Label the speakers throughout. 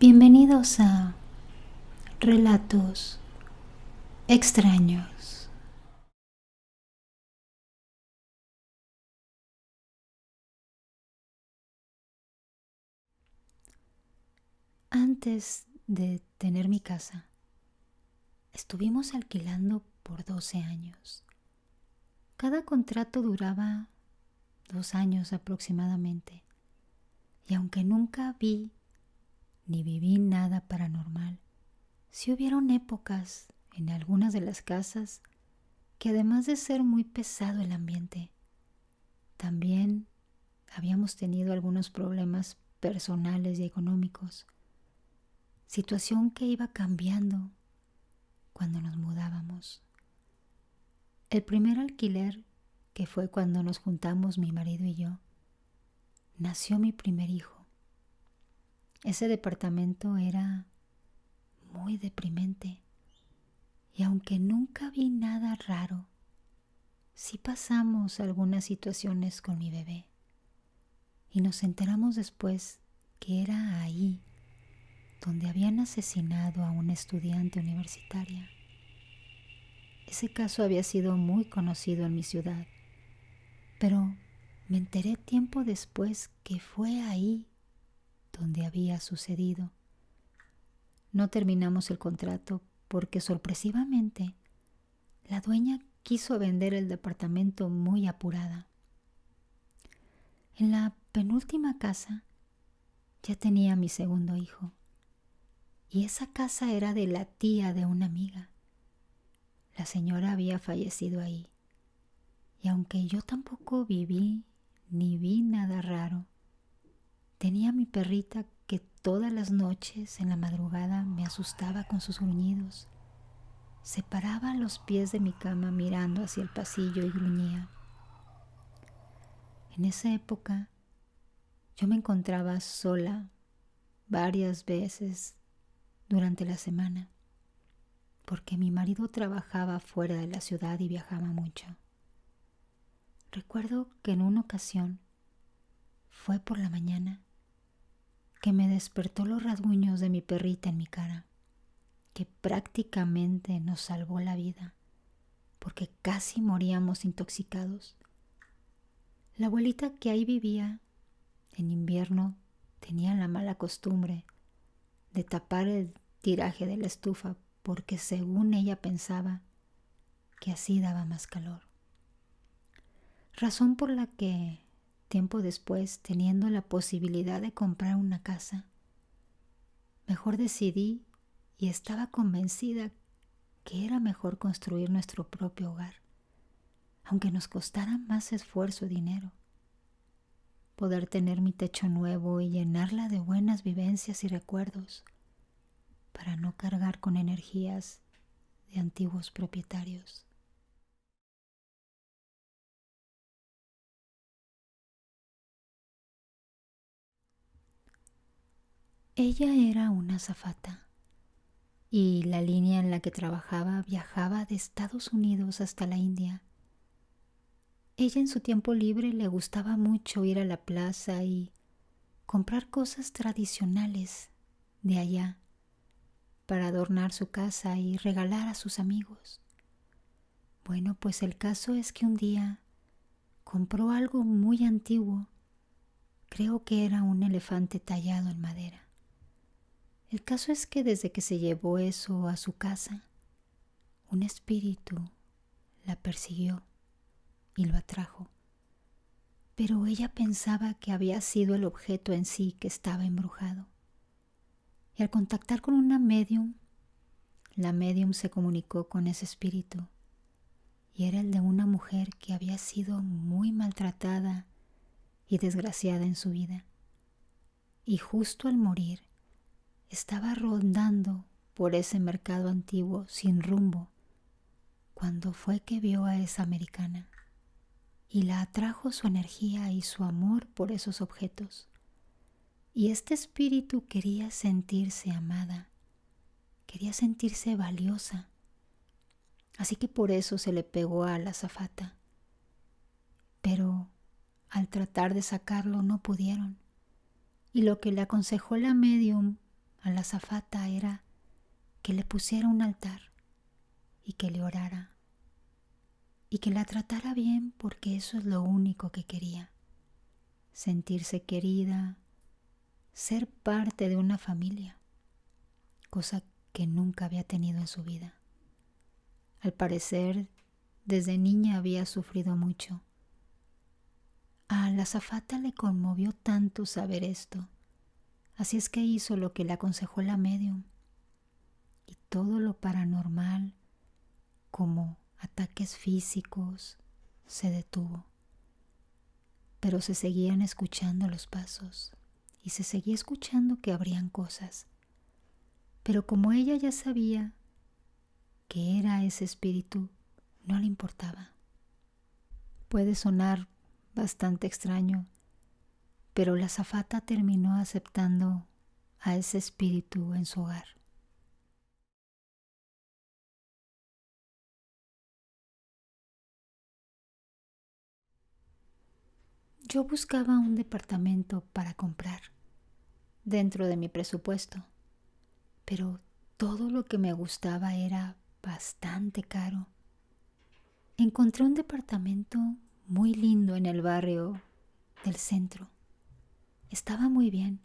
Speaker 1: Bienvenidos a Relatos Extraños. Antes de tener mi casa, estuvimos alquilando por 12 años. Cada contrato duraba 2 años aproximadamente. Y aunque nunca vi ni viví nada paranormal, sí hubieron épocas en algunas de las casas que, además de ser muy pesado el ambiente, también habíamos tenido algunos problemas personales y económicos, situación que iba cambiando cuando nos mudábamos. El primer alquiler, que fue cuando nos juntamos mi marido y yo, nació mi primer hijo. Ese departamento era muy deprimente y aunque nunca vi nada raro, sí pasamos algunas situaciones con mi bebé y nos enteramos después que era ahí donde habían asesinado a una estudiante universitaria. Ese caso había sido muy conocido en mi ciudad, pero me enteré tiempo después que fue ahí donde había sucedido. No terminamos el contrato porque sorpresivamente la dueña quiso vender el departamento muy apurada. En la penúltima casa ya tenía mi segundo hijo y esa casa era de la tía de una amiga. La señora había fallecido ahí y aunque yo tampoco viví ni vi nada raro, tenía mi perrita que todas las noches en la madrugada me asustaba con sus gruñidos. Se paraba a los pies de mi cama mirando hacia el pasillo y gruñía. En esa época yo me encontraba sola varias veces durante la semana porque mi marido trabajaba fuera de la ciudad y viajaba mucho. Recuerdo que en una ocasión fue por la mañana que me despertó los rasguños de mi perrita en mi cara, que prácticamente nos salvó la vida porque casi moríamos intoxicados. La abuelita que ahí vivía en invierno tenía la mala costumbre de tapar el tiraje de la estufa porque según ella pensaba que así daba más calor. Razón por la que tiempo después, teniendo la posibilidad de comprar una casa, mejor decidí y estaba convencida que era mejor construir nuestro propio hogar, aunque nos costara más esfuerzo y dinero. Poder tener mi techo nuevo y llenarla de buenas vivencias y recuerdos para no cargar con energías de antiguos propietarios. Ella era una azafata y la línea en la que trabajaba viajaba de Estados Unidos hasta la India. Ella en su tiempo libre le gustaba mucho ir a la plaza y comprar cosas tradicionales de allá para adornar su casa y regalar a sus amigos. Bueno, pues el caso es que un día compró algo muy antiguo. Creo que era un elefante tallado en madera. El caso es que desde que se llevó eso a su casa, un espíritu la persiguió y lo atrajo. Pero ella pensaba que había sido el objeto en sí que estaba embrujado. Y al contactar con una médium, la médium se comunicó con ese espíritu y era el de una mujer que había sido muy maltratada y desgraciada en su vida. Y justo al morir, estaba rondando por ese mercado antiguo sin rumbo cuando fue que vio a esa americana y la atrajo su energía y su amor por esos objetos. Y este espíritu quería sentirse amada, quería sentirse valiosa, así que por eso se le pegó a la azafata. Pero al tratar de sacarlo no pudieron, y lo que le aconsejó la médium a la azafata era que le pusiera un altar y que le orara y que la tratara bien, porque eso es lo único que quería: sentirse querida, ser parte de una familia, cosa que nunca había tenido en su vida. Al parecer, desde niña había sufrido mucho. A la azafata le conmovió tanto saber esto, así es que hizo lo que le aconsejó la médium, y todo lo paranormal, como ataques físicos, se detuvo. Pero se seguían escuchando los pasos y se seguía escuchando que abrían cosas. Pero como ella ya sabía que era ese espíritu, no le importaba. Puede sonar bastante extraño, pero la azafata terminó aceptando a ese espíritu en su hogar. Yo buscaba un departamento para comprar dentro de mi presupuesto, pero todo lo que me gustaba era bastante caro. Encontré un departamento muy lindo en el barrio del centro. Estaba muy bien,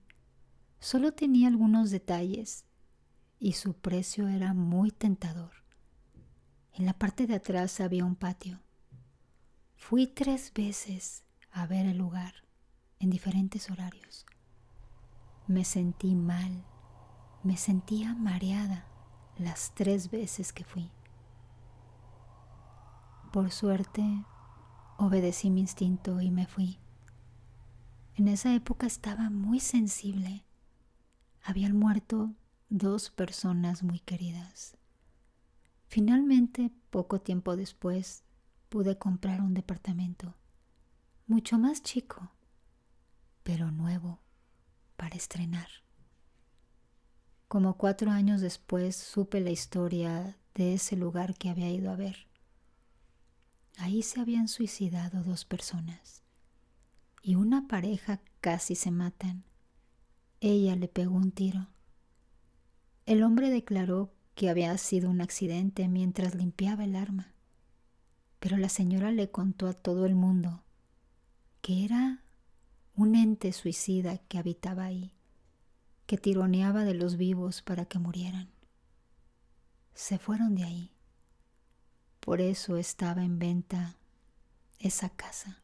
Speaker 1: solo tenía algunos detalles y su precio era muy tentador. En la parte de atrás había un patio. Fui 3 veces a ver el lugar en diferentes horarios. Me sentí mal, me sentía mareada las 3 veces que fui. Por suerte, obedecí mi instinto y me fui. En esa época estaba muy sensible. Habían muerto 2 personas muy queridas. Finalmente, poco tiempo después, pude comprar un departamento, mucho más chico, pero nuevo, para estrenar. Como 4 años después, supe la historia de ese lugar que había ido a ver. Ahí se habían suicidado 2 personas y una pareja casi se matan. Ella le pegó un tiro. El hombre declaró que había sido un accidente mientras limpiaba el arma, pero la señora le contó a todo el mundo que era un ente suicida que habitaba ahí, que tironeaba de los vivos para que murieran. Se fueron de ahí. Por eso estaba en venta esa casa.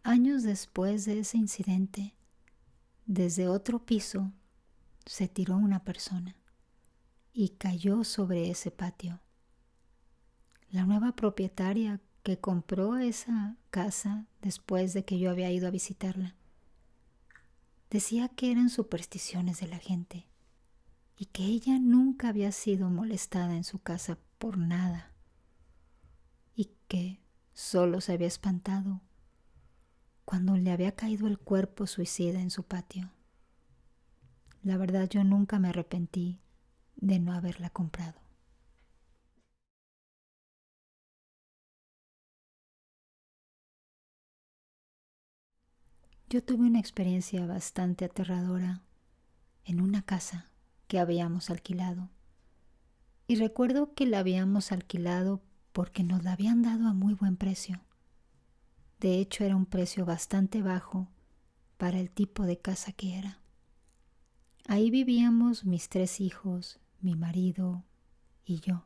Speaker 1: Años después de ese incidente, desde otro piso se tiró una persona y cayó sobre ese patio. La nueva propietaria que compró esa casa después de que yo había ido a visitarla decía que eran supersticiones de la gente y que ella nunca había sido molestada en su casa por nada y que solo se había espantado cuando le había caído el cuerpo suicida en su patio. La verdad, yo nunca me arrepentí de no haberla comprado. Yo tuve una experiencia bastante aterradora en una casa que habíamos alquilado. Y recuerdo que la habíamos alquilado porque nos la habían dado a muy buen precio. De hecho, era un precio bastante bajo para el tipo de casa que era. Ahí vivíamos mis 3 hijos, mi marido y yo.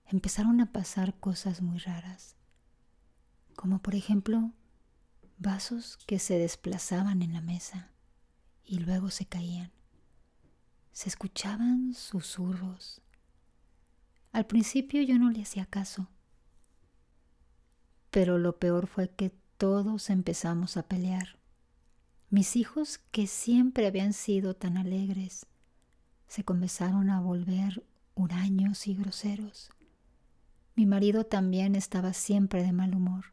Speaker 1: Empezaron a pasar cosas muy raras, como por ejemplo vasos que se desplazaban en la mesa y luego se caían. Se escuchaban susurros. Al principio yo no le hacía caso, pero lo peor fue que todos empezamos a pelear. Mis hijos, que siempre habían sido tan alegres, se comenzaron a volver huraños y groseros. Mi marido también estaba siempre de mal humor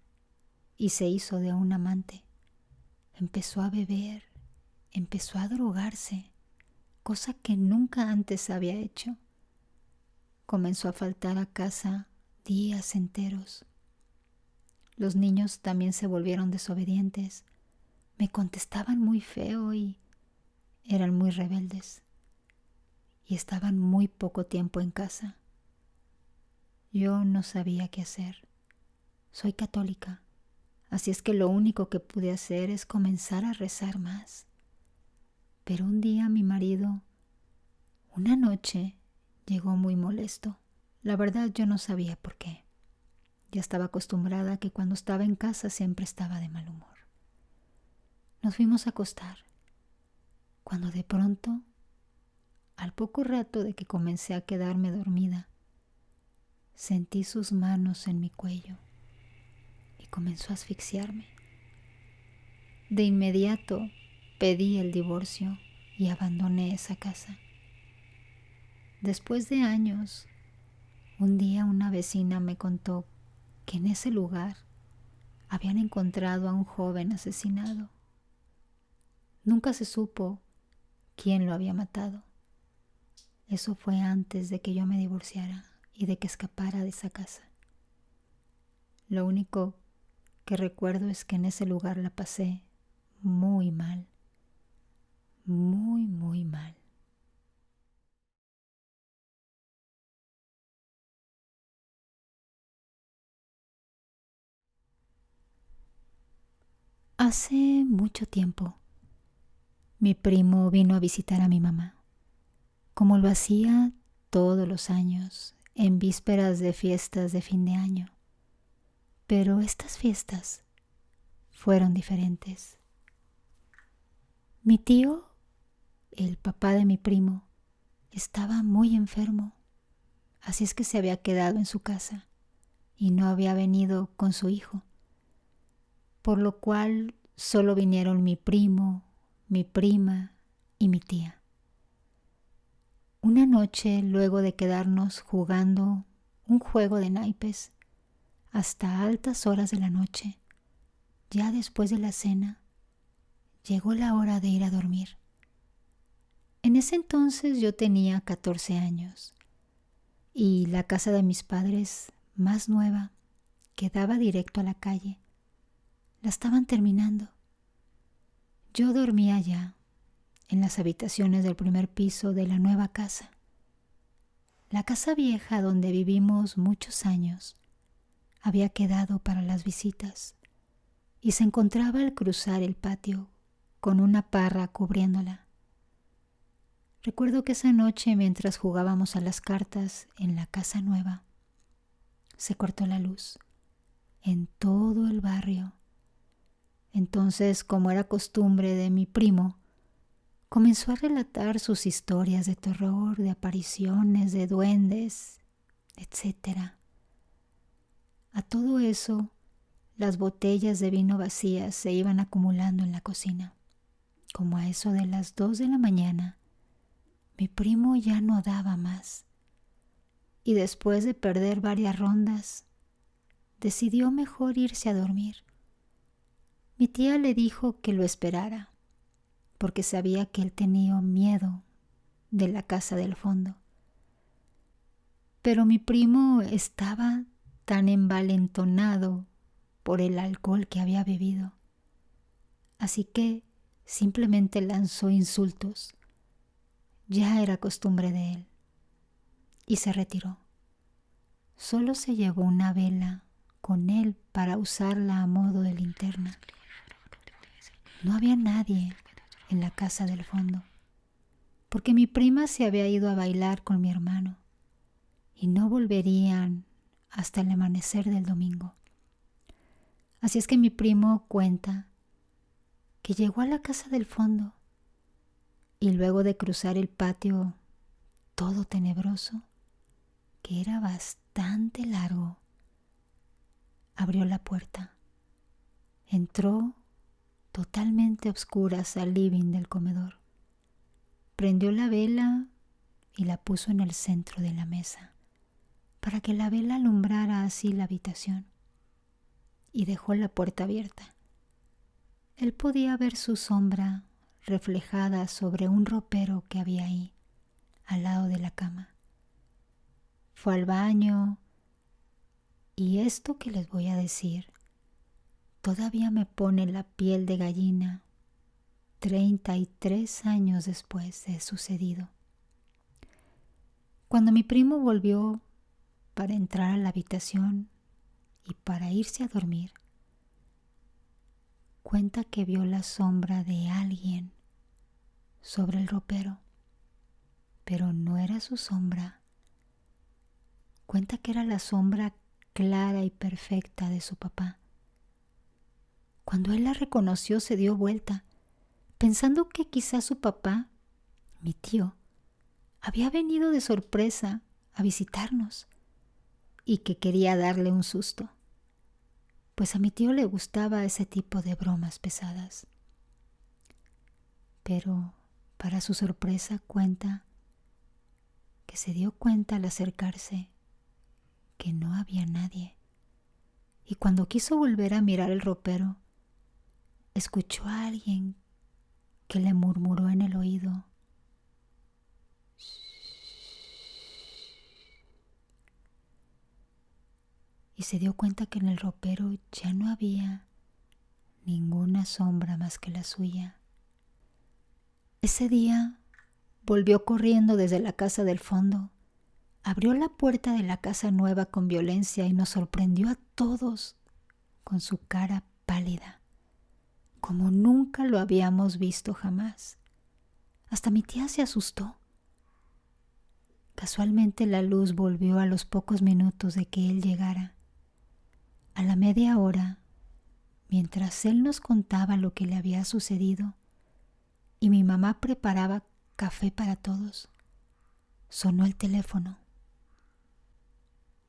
Speaker 1: y se hizo de un amante. Empezó a beber, empezó a drogarse, cosa que nunca antes había hecho. Comenzó a faltar a casa días enteros. Los niños también se volvieron desobedientes. Me contestaban muy feo y eran muy rebeldes y estaban muy poco tiempo en casa. Yo no sabía qué hacer. Soy católica, así es que lo único que pude hacer es comenzar a rezar más. Pero un día mi marido, una noche, llegó muy molesto. La verdad yo no sabía por qué. Ya estaba acostumbrada a que cuando estaba en casa siempre estaba de mal humor. Nos fuimos a acostar, cuando de pronto, al poco rato de que comencé a quedarme dormida, sentí sus manos en mi cuello y comenzó a asfixiarme. De inmediato pedí el divorcio y abandoné esa casa. Después de años, un día una vecina me contó que en ese lugar habían encontrado a un joven asesinado. Nunca se supo quién lo había matado. Eso fue antes de que yo me divorciara y de que escapara de esa casa. Lo único que recuerdo es que en ese lugar la pasé muy mal, muy, muy mal. Hace mucho tiempo, mi primo vino a visitar a mi mamá, como lo hacía todos los años, en vísperas de fiestas de fin de año. Pero estas fiestas fueron diferentes. Mi tío, el papá de mi primo, estaba muy enfermo, así es que se había quedado en su casa y no había venido con su hijo, por lo cual solo vinieron mi primo, mi prima y mi tía. Una noche, luego de quedarnos jugando un juego de naipes hasta altas horas de la noche, ya después de la cena, llegó la hora de ir a dormir. En ese entonces yo tenía 14 años y la casa de mis padres, más nueva, que daba directo a la calle, la estaban terminando. Yo dormía ya en las habitaciones del primer piso de la nueva casa. La casa vieja donde vivimos muchos años había quedado para las visitas y se encontraba al cruzar el patio con una parra cubriéndola. Recuerdo que esa noche, mientras jugábamos a las cartas en la casa nueva, se cortó la luz en todo el barrio. Entonces, como era costumbre de mi primo, comenzó a relatar sus historias de terror, de apariciones, de duendes, etc. A todo eso, las botellas de vino vacías se iban acumulando en la cocina. Como a eso de las 2 de la mañana, mi primo ya no daba más y después de perder varias rondas, decidió mejor irse a dormir. Mi tía le dijo que lo esperara, porque sabía que él tenía miedo de la casa del fondo. Pero mi primo estaba tan envalentonado por el alcohol que había bebido, así que simplemente lanzó insultos. Ya era costumbre de él, y se retiró. Solo se llevó una vela con él para usarla a modo de linterna. No había nadie en la casa del fondo, porque mi prima se había ido a bailar con mi hermano y no volverían hasta el amanecer del domingo. Así es que mi primo cuenta que llegó a la casa del fondo y luego de cruzar el patio todo tenebroso, que era bastante largo, abrió la puerta. Entró totalmente a oscuras al living del comedor. Prendió la vela y la puso en el centro de la mesa para que la vela alumbrara así la habitación, y dejó la puerta abierta. Él podía ver su sombra reflejada sobre un ropero que había ahí, al lado de la cama. Fue al baño y esto que les voy a decir todavía me pone la piel de gallina 33 años después de sucedido. Cuando mi primo volvió para entrar a la habitación y para irse a dormir, cuenta que vio la sombra de alguien sobre el ropero, pero no era su sombra. Cuenta que era la sombra clara y perfecta de su papá. Cuando él la reconoció, se dio vuelta, pensando que quizás su papá, mi tío, había venido de sorpresa a visitarnos y que quería darle un susto, pues a mi tío le gustaba ese tipo de bromas pesadas. Pero, para su sorpresa, cuenta que se dio cuenta al acercarse que no había nadie, y cuando quiso volver a mirar el ropero, escuchó a alguien que le murmuró en el oído: y se dio cuenta que en el ropero ya no había ninguna sombra más que la suya. Ese día volvió corriendo desde la casa del fondo, abrió la puerta de la casa nueva con violencia y nos sorprendió a todos con su cara pálida, como nunca lo habíamos visto jamás. Hasta mi tía se asustó. Casualmente la luz volvió a los pocos minutos de que él llegara. A la media hora, mientras él nos contaba lo que le había sucedido y mi mamá preparaba café para todos, sonó el teléfono.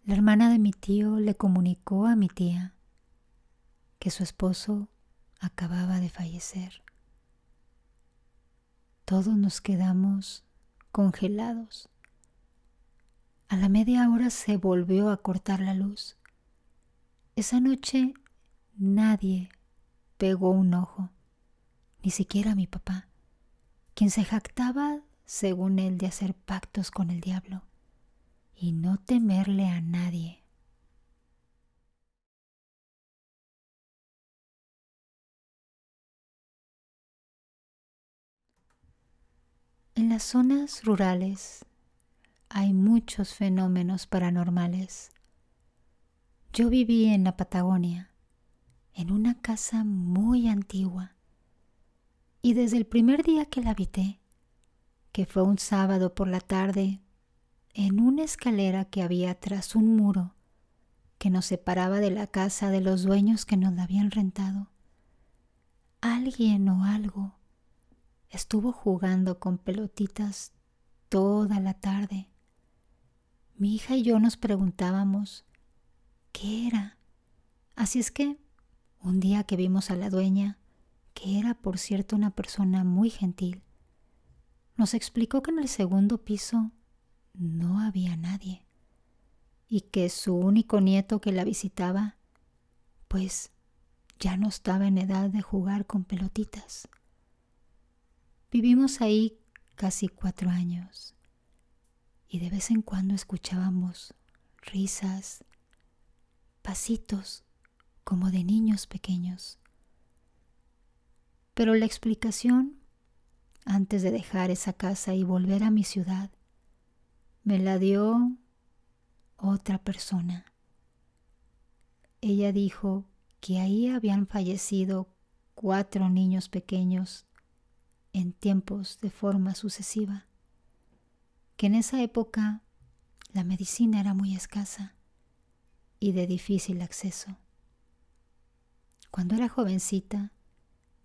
Speaker 1: La hermana de mi tío le comunicó a mi tía que su esposo acababa de fallecer. Todos nos quedamos congelados. A la media hora se volvió a cortar la luz. Esa noche nadie pegó un ojo, ni siquiera mi papá, quien se jactaba, según él, de hacer pactos con el diablo y no temerle a nadie. En las zonas rurales hay muchos fenómenos paranormales. Yo viví en la Patagonia, en una casa muy antigua, y desde el primer día que la habité, que fue un sábado por la tarde, en una escalera que había tras un muro que nos separaba de la casa de los dueños que nos la habían rentado, alguien o algo estuvo jugando con pelotitas toda la tarde. Mi hija y yo nos preguntábamos qué era. Así es que un día que vimos a la dueña, que era por cierto una persona muy gentil, nos explicó que en el segundo piso no había nadie y que su único nieto que la visitaba, pues ya no estaba en edad de jugar con pelotitas. Vivimos ahí casi 4 años y de vez en cuando escuchábamos risas, pasitos como de niños pequeños. Pero la explicación, antes de dejar esa casa y volver a mi ciudad, me la dio otra persona. Ella dijo que ahí habían fallecido 4 niños pequeños en tiempos de forma sucesiva, que en esa época la medicina era muy escasa y de difícil acceso. Cuando era jovencita,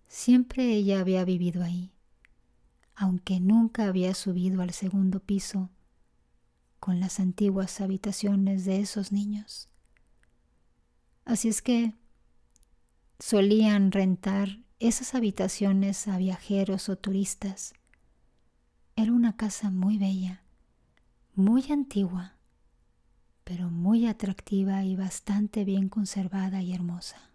Speaker 1: siempre ella había vivido ahí, aunque nunca había subido al segundo piso con las antiguas habitaciones de esos niños. Así es que solían rentar esas habitaciones a viajeros o turistas. Era una casa muy bella, muy antigua, pero muy atractiva y bastante bien conservada y hermosa.